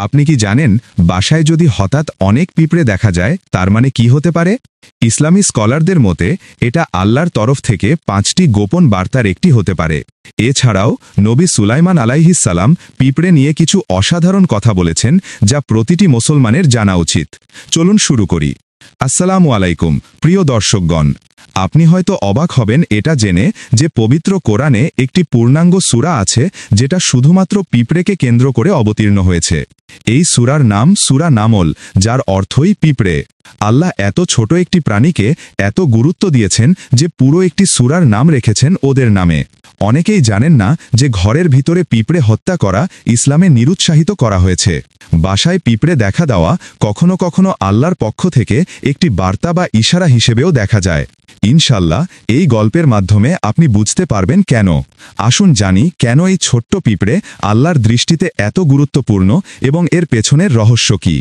আপনি কি জানেন বাসায় যদি হঠাৎ অনেক পিঁপড়ে দেখা যায় তার মানে কি হতে পারে? ইসলামী স্কলারদের মতে এটা আল্লাহর তরফ থেকে 5টি গোপন বার্তার একটি হতে পারে। এছাড়াও নবী সুলাইমান আলাইহিস সালাম পিঁপড়ে নিয়ে কিছু অসাধারণ কথা বলেছেন যা প্রতিটি মুসলমানের জানা উচিত। চলুন শুরু করি। আসসালামু আলাইকুম প্রিয় দর্শকগণ, আপনি হয়তো অবাক হবেন এটা জেনে যে পবিত্র কোরআনে একটি পূর্ণাঙ্গ সূরা আছে যেটা শুধুমাত্র পিঁপড়েকে কেন্দ্র করে অবতীর্ণ হয়েছে। এই সূরার নাম সূরা নামল, যার অর্থই পিঁপড়ে। আল্লাহ এত ছোট একটি প্রাণীকে এত গুরুত্ব দিয়েছেন যে পুরো একটি সূরার নাম রেখেছেন ওদের নামে। অনেকেই জানেন না যে ঘরের ভিতরে পিঁপড়ে হত্যা করা ইসলামে নিরুৎসাহিত করা হয়েছে। বাসায় পিঁপড়ে দেখা দেওয়া কখনো কখনো আল্লাহর পক্ষ থেকে একটি বার্তা বা ইশারা হিসেবেও দেখা যায়। ইনশাল্লাহ এই গল্পের মাধ্যমে আপনি বুঝতে পারবেন কেন। আসুন জানি কেন এই ছোট্ট পিঁপড়ে আল্লাহর দৃষ্টিতে এত গুরুত্বপূর্ণ এবং এর পেছনের রহস্য কি।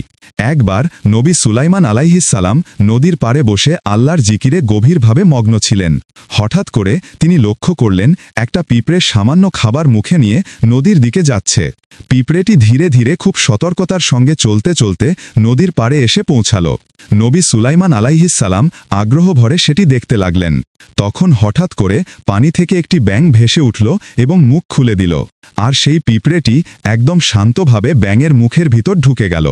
একবার নবী সুলাইমান আলাইহিস সালাম নদীর পাড়ে বসে আল্লাহর জিকিরে গভীরভাবে মগ্ন ছিলেন। হঠাৎ করে তিনি লক্ষ্য করলেন একটা পিঁপড়ে সামান্য খাবার মুখে নিয়ে নদীর দিকে যাচ্ছে। পিঁপড়েটি ধীরে ধীরে খুব সতর্কতার সঙ্গে চলতে চলতে নদীর পাড়ে এসে পৌঁছাল। নবী সুলাইমান আলাইহিস সালাম আগ্রহ ভরে সেটি দেখতে লাগলেন। তখন হঠাৎ করে পানি থেকে একটি ব্যাঙ ভেসে উঠল এবং মুখ খুলে দিল, আর সেই পিঁপড়েটি একদম শান্তভাবে ব্যাঙের মুখের ভিতর ঢুকে গেল।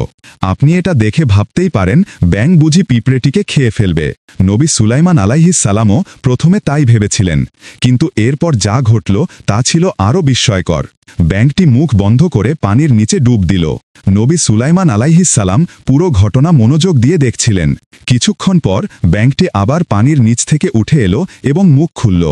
আপনি এটা দেখে ভাবতেই পারেন ব্যাঙ বুঝি পিঁপড়েটিকে খেয়ে ফেলবে। নবী সুলাইমান আলাইহিস সালামও প্রথমে তাই ভেবেছিলেন, কিন্তু এরপর যা ঘটল তা ছিল আরও বিস্ময়কর। ব্যাঙটি মুখ বন্ধ করে পানির নিচে ডুব দিল। নবী সুলাইমান আলাইহিস সালাম পুরো ঘটনা মনোযোগ দিয়ে দেখছিলেন। কিছুক্ষণ পর ব্যাঙটি আবার পানির নিচ থেকে উঠে এলো এবং মুখ খুলল,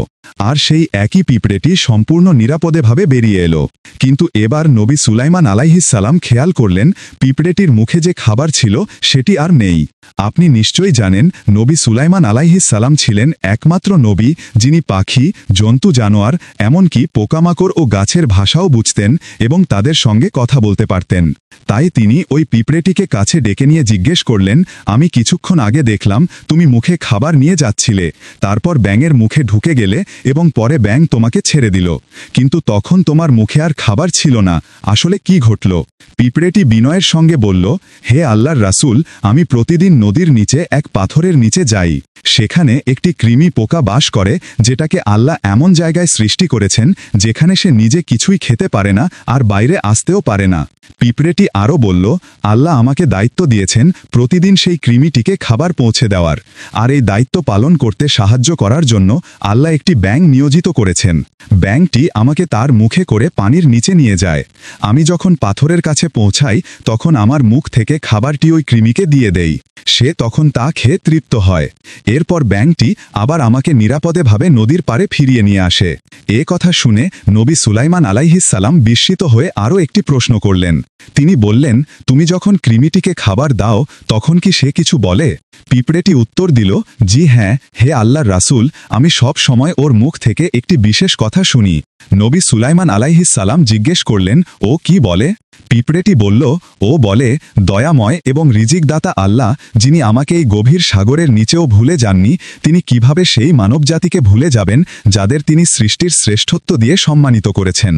আর সেই একই পিঁপড়েটি সম্পূর্ণ নিরাপদেভাবে বেরিয়ে এলো। কিন্তু এবার নবী সুলাইমান আলাইহিস সালাম খেয়াল করলেন পিঁপড়েটির মুখে যে খাবার ছিল সেটি আর নেই। আপনি নিশ্চয়ই জানেন নবী সুলাইমান আলাইহিস সালাম ছিলেন একমাত্র নবী যিনি পাখি, জন্তু, জানোয়ার, এমনকি পোকামাকড় ও গাছের ভাষাও বুঝতেন এবং তাদের সঙ্গে কথা বলতে পারতেন। তাই তিনি ওই পিঁপড়েটিকে কাছে ডেকে নিয়ে জিজ্ঞেস করলেন, আমি কিছুক্ষণ আগে দেখলাম তুমি মুখে খাবার নিয়ে যাচ্ছিলে, তারপর ব্যাঙের মুখে ঢুকে গেলে এবং পরে ব্যাঙ তোমাকে ছেড়ে দিল, কিন্তু তখন তোমার মুখে আর খাবার ছিল না, আসলে কি ঘটল? পিঁপড়েটি বিনয়ের সঙ্গে বলল, হে আল্লাহর রাসূল, আমি প্রতিদিন নদীর নিচে এক পাথরের নিচে যাই। সেখানে একটি কৃমি পোকা বাস করে যেটাকে আল্লাহ এমন জায়গায় সৃষ্টি করেছেন যেখানে সে নিজে কিছুই খেতে পারে না আর বাইরে আসতেও পারে না। পিঁপড়েটি আরও বলল, আল্লাহ আমাকে দায়িত্ব দিয়েছেন প্রতিদিন সেই কৃমিটিকে খাবার পৌঁছে দেওয়ার, আর এই দায়িত্ব পালন করতে সাহায্য করার জন্য আল্লাহ একটি ব্যাঙ নিয়োজিত করেছেন। ব্যাঙটি আমাকে তার মুখে করে পানির নিচে নিয়ে যায়। আমি যখন পাথরের কাছে পৌঁছাই তখন আমার মুখ থেকে খাবারটি ওই কৃমিকে দিয়ে দেই। সে তখন তা খেয়ে তৃপ্ত হয়। এরপর ব্যাঙটি আবার আমাকে নিরাপদেভাবে নদীর পাড়ে ফিরিয়ে নিয়ে আসে। এ কথা শুনে নবী সুলাইমান আলাইহিস সালাম বিস্মিত হয়ে আরও একটি প্রশ্ন করলেন। তিনি বললেন, তুমি যখন কৃমিটিকে খাবার দাও তখন কি সে কিছু বলে? পিঁপড়েটি উত্তর দিল, জি হ্যাঁ, হে আল্লাহর রাসূল, আমি সব সময় ওর মুখ থেকে একটি বিশেষ কথা শুনি। নবী সুলাইমান আলাইহিস সালাম জিজ্ঞেস করলেন, ও কি বলে? পিঁপড়েটি বলল, ও বলে, দয়াময় এবং রিজিকদাতা আল্লাহ, যিনি আমাকে এই গভীর সাগরের নিচেও ভুলে যাননি, তিনি কিভাবে সেই মানবজাতিকে ভুলে যাবেন যাদের তিনি সৃষ্টির শ্রেষ্ঠত্ব দিয়ে সম্মানিত করেছেন।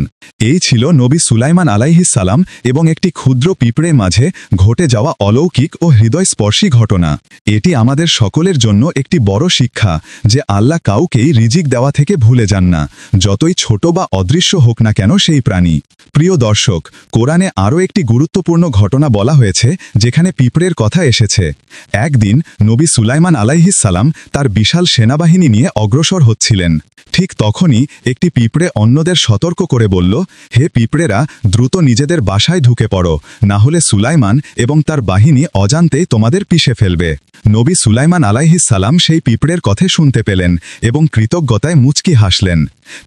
এই ছিল নবী সুলাইমান আলাইহিস সালাম এবং একটি ক্ষুদ্র পিঁপড়ের মাঝে ঘটে যাওয়া অলৌকিক ও হৃদয়স্পর্শী ঘটনা। এটি আমাদের সকলের জন্য একটি বড় শিক্ষা যে আল্লাহ কাউকেই রিজিক দেওয়া থেকে ভুলে যান না, যতই ছোট বা অদৃশ্য হোক না কেন সেই প্রাণী। প্রিয় দর্শক, কোরআনে আরও একটি গুরুত্বপূর্ণ ঘটনা বলা হয়েছে যেখানে পিঁপড়ের কথা এসেছে। একদিন নবী সুলাইমান আলাইহিস সালাম তার বিশাল সেনাবাহিনী নিয়ে অগ্রসর হচ্ছিলেন। ঠিক তখনই একটি পিঁপড়ে অন্যদের সতর্ক করে বলল, হে পিঁপড়েরা, দ্রুত নিজেদের বাসায় ঢুকে পড়ো, না হলে সুলাইমান এবং তার বাহিনী অজান্তেই তোমাদের পিষে ফেলবে। নবী সুলাইমান আলাইহিস সালাম সেই পিঁপড়ের কথা শুনতে পেলেন এবং কৃতজ্ঞতায় মুচকি হাসলেন।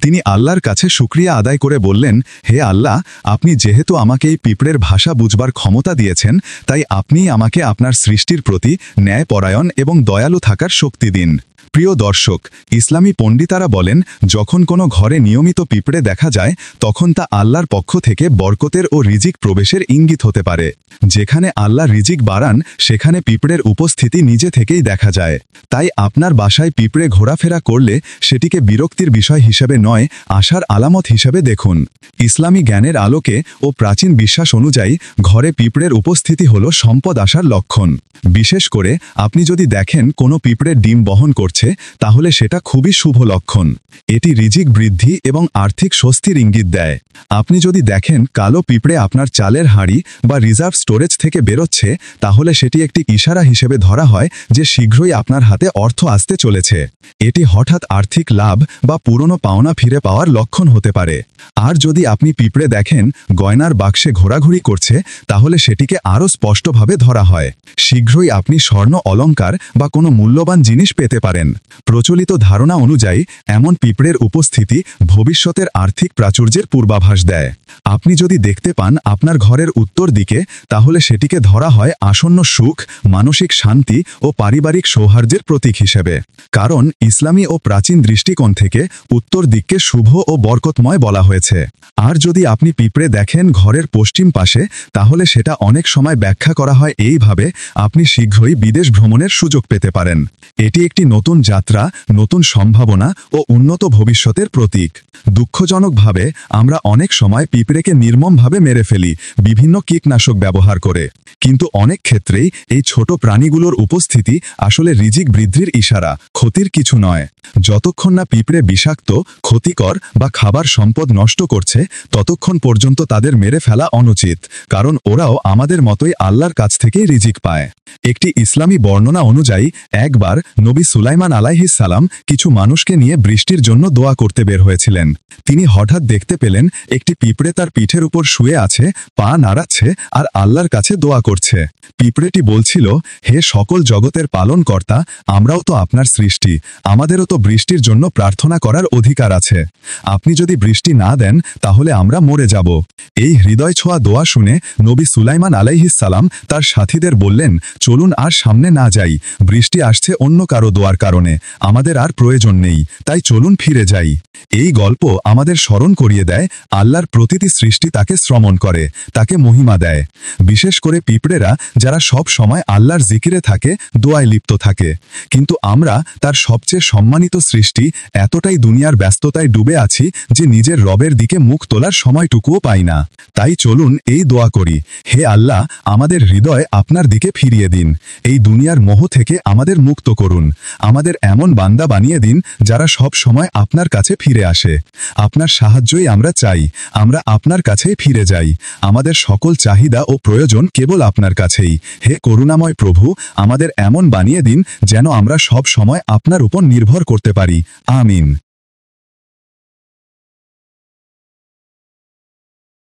তিনি আল্লাহর কাছে শুকরিয়া আদায় করে বললেন, হে আল্লাহ, আপনি যেহেতু আমাকে এই পিঁপড়ের ভাষা বুঝবার ক্ষমতা দিয়েছেন, তাই আপনিই আমাকে আপনার সৃষ্টির প্রতি ন্যায়পরায়ণ এবং দয়ালু থাকার শক্তি দিন। প্রিয় দর্শক, ইসলামী পণ্ডিতারা বলেন, যখন কোনো ঘরে নিয়মিত পিঁপড়ে দেখা যায় তখন তা আল্লাহর পক্ষ থেকে বরকতের ও রিজিক প্রবেশের ইঙ্গিত হতে পারে। যেখানে আল্লাহ রিজিক বাড়ান সেখানে পিঁপড়ের উপস্থিতি নিজে থেকেই দেখা যায়। তাই আপনার বাসায় পিঁপড়ে ঘোরাফেরা করলে সেটিকে বিরক্তির বিষয় হিসেবে নয়, আশার আলামত হিসেবে দেখুন। ইসলামী জ্ঞানের আলোকে ও প্রাচীন বিশ্বাস অনুযায়ী ঘরে পিঁপড়ের উপস্থিতি হল সম্পদ আসার লক্ষণ। বিশেষ করে আপনি যদি দেখেন কোনো পিঁপড়ে ডিম বহন করছে, তাহলে সেটা খুবই শুভ লক্ষণ। এটি রিজিক বৃদ্ধি এবং আর্থিক স্বস্তির ইঙ্গিত দেয়। আপনি যদি দেখেন কালো পিঁপড়ে আপনার চালের হাঁড়ি বা রিজার্ভ স্টোরেজ থেকে বেরোচ্ছে, তাহলে সেটি একটি ইশারা হিসেবে ধরা হয় যে শীঘ্রই আপনার হাতে অর্থ আসতে চলেছে। এটি হঠাৎ আর্থিক লাভ বা পুরনো পাওনা ফিরে পাওয়ার লক্ষণ হতে পারে। আর যদি আপনি পিঁপড়ে দেখেন গয়নার বাক্সে ঘোরাঘুরি করছে, তাহলে সেটিকে আরও স্পষ্টভাবে ধরা হয় শীঘ্রই আপনি স্বর্ণ অলংকার বা কোনো মূল্যবান জিনিস পেতে পারেন। প্রচলিত ধারণা অনুযায়ী এমন পিঁপড়ের উপস্থিতি ভবিষ্যতের আর্থিক প্রাচুর্যের পূর্বাভাস দেয়। আপনি যদি দেখতে পান আপনার ঘরের উত্তর দিকে, তাহলে সেটিকে ধরা হয় আসন্ন সুখ, মানসিক শান্তি ও পারিবারিক সৌহার্দ্যের প্রতীক হিসেবে। কারণ ইসলামী ও প্রাচীন দৃষ্টিকোণ থেকে উত্তর দিককে শুভ ও বরকতময় বলা হয়েছে। আর যদি আপনি পিঁপড়ে দেখেন ঘরের পশ্চিম পাশে, তাহলে সেটা অনেক সময় ব্যাখ্যা করা হয় এইভাবে, আপনি শীঘ্রই বিদেশ ভ্রমণের সুযোগ পেতে পারেন। এটি একটি নতুন যাত্রা, নতুন সম্ভাবনা ও উন্নত ভবিষ্যতের প্রতীক। দুঃখজনকভাবে আমরা অনেক সময় পিঁপড়েকে নির্মমভাবে মেরে ফেলি বিভিন্ন কীটনাশক ব্যবহার করে। কিন্তু অনেক ক্ষেত্রেই এই ছোট প্রাণীগুলোর উপস্থিতি আসলে রিজিক বৃদ্ধির ইশারা, ক্ষতির কিছু নয়। যতক্ষণ না পিঁপড়ে বিষাক্ত, ক্ষতিকর বা খাবার সম্পদ নষ্ট করছে, ততক্ষণ পর্যন্ত তাদের মেরে ফেলা অনুচিত। কারণ ওরাও আমাদের মতোই আল্লাহর কাছ থেকেই রিজিক পায়। একটি ইসলামী বর্ণনা অনুযায়ী একবার নবী সুলাইমান আলাইহিস সালাম কিছু মানুষকে নিয়ে বৃষ্টির জন্য দোয়া করতে বের হয়েছিলেন। তিনি হঠাৎ দেখতে পেলেন একটি পিঁপড়ে তার পিঠের উপর শুয়ে আছে, পা নাড়াচ্ছে আর আল্লাহর কাছে দোয়া করছে। পিঁপড়েটি বলছিল, হে সকল জগতের পালনকর্তা, আমরাও তো আপনার সৃষ্টি, আমাদেরও তো বৃষ্টির জন্য প্রার্থনা করার অধিকার আছে। আপনি যদি বৃষ্টি না দেন তাহলে আমরা মরে যাব। এই হৃদয় ছোঁয়া দোয়া শুনে নবী সুলাইমান আলাইহিস সালাম তার সাথীদের বললেন, চলুন আর সামনে না যাই, বৃষ্টি আসছে অন্য কারো দোয়ার কারণে, আমাদের আর প্রয়োজন নেই, তাই চলুন ফিরে যাই। এই গল্প আমাদের স্মরণ করিয়ে দেয় আল্লাহর প্রতিটি সৃষ্টি তাকে শ্রমণ করে, তাকে মহিমা দেয়। বিশেষ করে পিঁপড়েরা যারা সব সময় আল্লাহর জিকিরে থাকে, দোয়ায় লিপ্ত থাকে। কিন্তু আমরা তার সবচেয়ে সম্মানিত সৃষ্টি এতটাই দুনিয়ার ব্যস্ততায় ডুবে আছি যে নিজের রবের দিকে মুখ তোলার সময়টুকুও পাই না। তাই চলুন এই দোয়া করি, হে আল্লাহ, আমাদের হৃদয় আপনার দিকে ফিরিয়ে দিন, এই দুনিয়ার মোহ থেকে আমাদের মুক্ত করুন, আমাদের এমন বান্দা বানিয়ে দিন যারা সব সময় আপনার কাছে ফিরে আসে। আপনার সাহায্যই আমরা চাই, আমরা আপনার কাছেই ফিরে যাই, আমাদের সকল চাহিদা ও প্রয়োজন কেবল আপনার কাছেই। হে করুণাময় প্রভু, আমাদের এমন বানিয়ে দিন যেন আমরা সব সময় আপনার উপর নির্ভর করতে পারি। আমিন।